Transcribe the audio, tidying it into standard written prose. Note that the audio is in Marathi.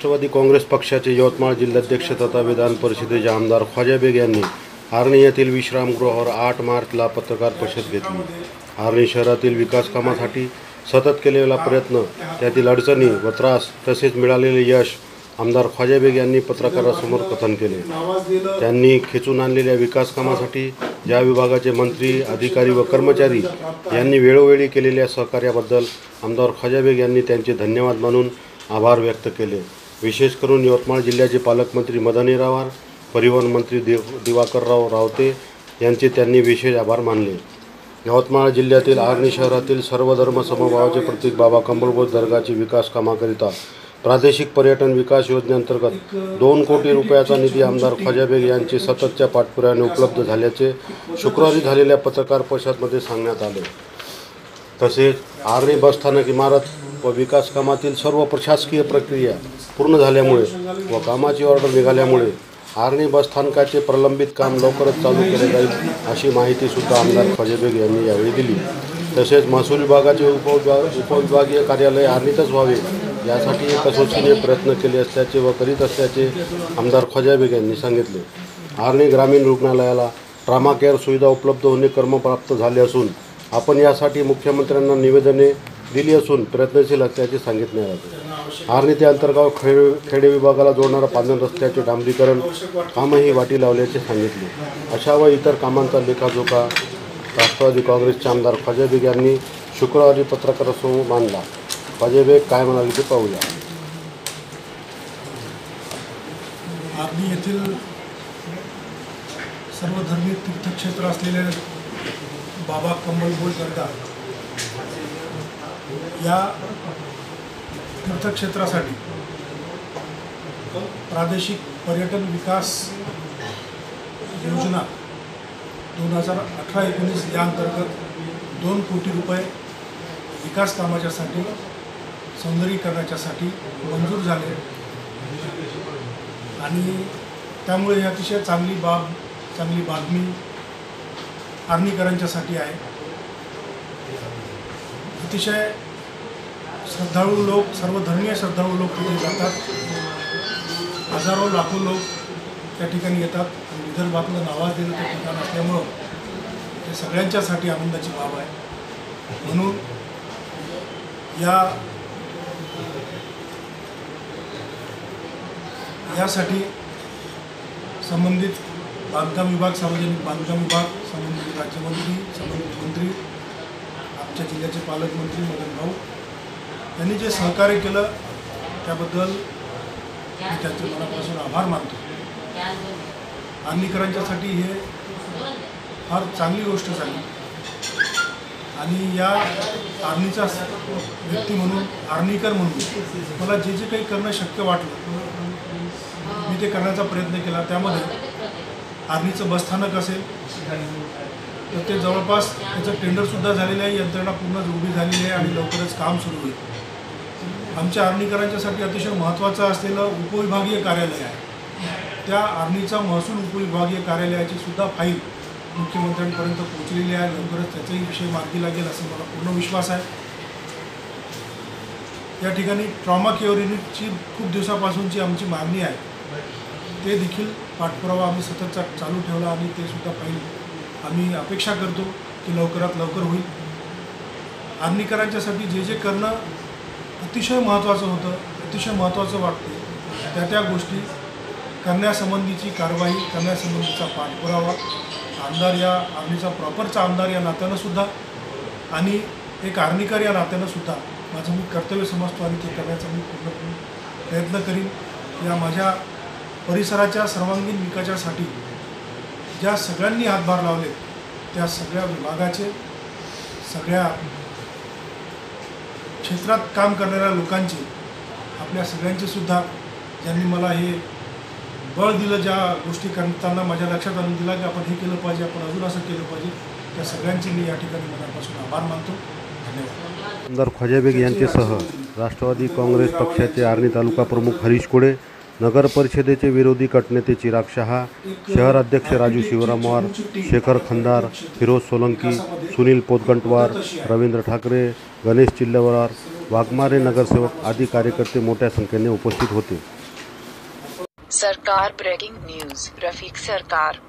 राष्ट्रवादी काँग्रेस पक्षाचे यवतमाळ जिल्हाध्यक्ष तथा विधान परिषदेचे आमदार ख्वाजा बेग यांनी आर्णी येथील विश्रामगृहावर 8 मार्चला पत्रकार परिषद घेतली. आर्णी शहरातील विकास कामासाठी सतत केलेला प्रयत्न, त्यातील अडचणी व त्रास तसेच मिळालेले यश आमदार ख्वाजा बेग यांनी पत्रकारांसमोर कथन केले. त्यांनी खेचून आणलेल्या विकास कामासाठी ज्या विभागाचे मंत्री, अधिकारी व कर्मचारी यांनी वेळोवेळी केलेल्या सहकार्याबद्दल आमदार ख्वाजा बेग यांनी त्यांचे धन्यवाद मानून आभार व्यक्त केले. विशेष करून यवतमाळ जिल्ह्याचे पालकमंत्री मदन येरावार, परिवहन मंत्री दिवाकरराव रावते यांचे त्यांनी विशेष आभार मानले. यवतमाळ जिल्ह्यातील आर्णी शहरातील सर्वधर्म समभावाचे प्रतीक बाबा कमळबोध दर्गाची विकास कामाकरिता प्रादेशिक पर्यटन विकास योजनेअंतर्गत 2 कोटी रुपयाचा निधी आमदार ख्वाजा बेग यांचे सततच्या पाठपुराव्याने उपलब्ध झाल्याचे शुक्रवारी झालेल्या पत्रकार परिषदेमध्ये सांगण्यात आले. तसेच आर्णी बसस्थानक इमारत व विकास कामातील सर्व प्रशासकीय प्रक्रिया पूर्ण झाल्यामुळे व कामाची ऑर्डर निघाल्यामुळे आर्णी बसस्थानकाचे प्रलंबित काम लवकरच चालू केले जाईल अशी माहितीसुद्धा आमदार ख्वाजा बेग यांनी यावेळी दिली. तसेच महसूल विभागाचे उपविभागीय कार्यालय आर्णीतच व्हावे यासाठी कसोशीने प्रयत्न केले असल्याचे व करीत असल्याचे आमदार ख्वाजा बेग यांनी सांगितले. आर्णी ग्रामीण रुग्णालयाला ट्रामा केअर सुविधा उपलब्ध होणे क्रमप्राप्त झाले असून आपण यासाठी मुख्यमंत्र्यांना निवेदने दिली असून प्रयत्नशील असल्याचे सांगितले आहे. आर्णी ते अंतर्गाव खेडे विभागाला जोडणारा पांढर रस्त्याचे डांबरीकरण कामही वाटी लावल्याचे सांगितले. अशा व इतर कामांचा लेखाजोखा राष्ट्रवादी काँग्रेसचे आमदार ख्वाजा बेग यांनी शुक्रवारी पत्रकारांसमोर मांडला. ख्वाजा बेग काय म्हणाले ते पाहूया. आर्णी येथील सर्वधर्मी तीर्थक्षेत्र असलेले बाबा कमळबोध दर्गा या तीर्थक्षेत्रासाठी प्रादेशिक पर्यटन विकास योजना 2018-19 या अंतर्गत 2 कोटी रुपये विकास कामाच्यासाठी सौंदर्यीकरणाच्यासाठी मंजूर झाले आणि त्यामुळे ही अतिशय चांगली बातमी आर्णीकरांच्यासाठी आहे. अतिशय श्रद्धाळू लोक, सर्वधर्मीय श्रद्धाळू लोक तिथे जातात. हजारो लाखो लोक त्या ठिकाणी येतात. विदर्भातलं नावाजलेलं ते ठिकाण असल्यामुळं ते सगळ्यांच्यासाठी आनंदाची बाब आहे. म्हणून यासाठी संबंधित बांधकाम विभाग, सार्वजनिक बांधकाम विभाग, संबंधित राज्यमंत्री, संबंधित मंत्री, आमच्या जिल्ह्याचे पालकमंत्री मदन भाऊ यांनी जे सहकार्य केलं त्याबद्दल मी त्यांचे मनापासून आभार मानतो. आर्णीकरांच्यासाठी हे फार चांगली गोष्ट झाली आणि या आर्णीचा व्यक्ती म्हणून, आर्णीकर म्हणून मला जे जे काही करणं शक्य वाटलं मी ते करण्याचा प्रयत्न केला. त्यामध्ये आर्णीचं बसस्थानक असेल तर ते जवळपास त्याचं टेंडरसुद्धा झालेलं आहे, यंत्रणा पूर्ण उभी झालेली आहे आणि लवकरच काम सुरू होईल. आमच्या आर्णीकरांच्यासाठी अतिशय महत्त्वाचं असलेलं उपविभागीय कार्यालय आहे. त्या आर्णीचा महसूल उपविभागीय कार्यालयाची सुद्धा फाईल मुख्यमंत्र्यांपर्यंत पोहोचलेली आहे. लवकरच त्याचाही विषय मार्गी लागेल असं मला पूर्ण विश्वास आहे. या ठिकाणी ट्रॉमा केअर युनिटची खूप दिवसापासूनची आमची मागणी आहे, ते देखील पाठपुरावा आम्ही सतत चालू ठेवला आणि ते सुद्धा फाईल आम्ही अपेक्षा करतो की लवकरात लवकर होईल. आर्णीकरांच्यासाठी जे जे करणं अतिशय महत्त्वाचं होतं, अतिशय महत्त्वाचं वाटतं, त्या गोष्टी करण्यासंबंधीची कारवाई करण्यासंबंधीचा पाठपुरावा आमदार, या आर्णीचा प्रॉपरचा आमदार या नात्यानंसुद्धा आणि एक आर्णीकर या नात्यानंसुद्धा माझं मी कर्तव्य समजतो आणि ते करण्याचा मी पूर्ण प्रयत्न करीन. या माझ्या परिसराच्या सर्वांगीण विकासासाठी ज्या सगळ्यांनी हातभार लावले त्या सगळ्या विभागाचे, सगळ्या क्षेत्रात काम करणाऱ्या लोकांची, आपल्या सगळ्यांचे सुद्धा ज्यांनी मला हे बळ दिलं, ज्या गोष्टी करताना माझ्या लक्षात आणून दिला की आपण हे केलं पाहिजे, आपण अजून असं केलं पाहिजे, त्या सगळ्यांचे मी या ठिकाणी मनापासून आभार मानतो. धन्यवाद. आमदार ख्वाजा बेग यांच्यासह राष्ट्रवादी काँग्रेस पक्षाचे आर्णी तालुका प्रमुख हरीश कोडे, नगर परिषदेचे विरोधी गटनेते चिराग शहा, शहर अध्यक्ष राजू शिवरामवार, शेखर खंदार, फिरोज सोलंकी, सुनील पोतगंटवार, रवींद्र ठाकरे, गणेश चिल्लवार, वाघमारे नगरसेवक आदी कार्यकर्ते मोठ्या संख्येने उपस्थित होते. सरकार ब्रेकिंग न्यूज रफीक सरकार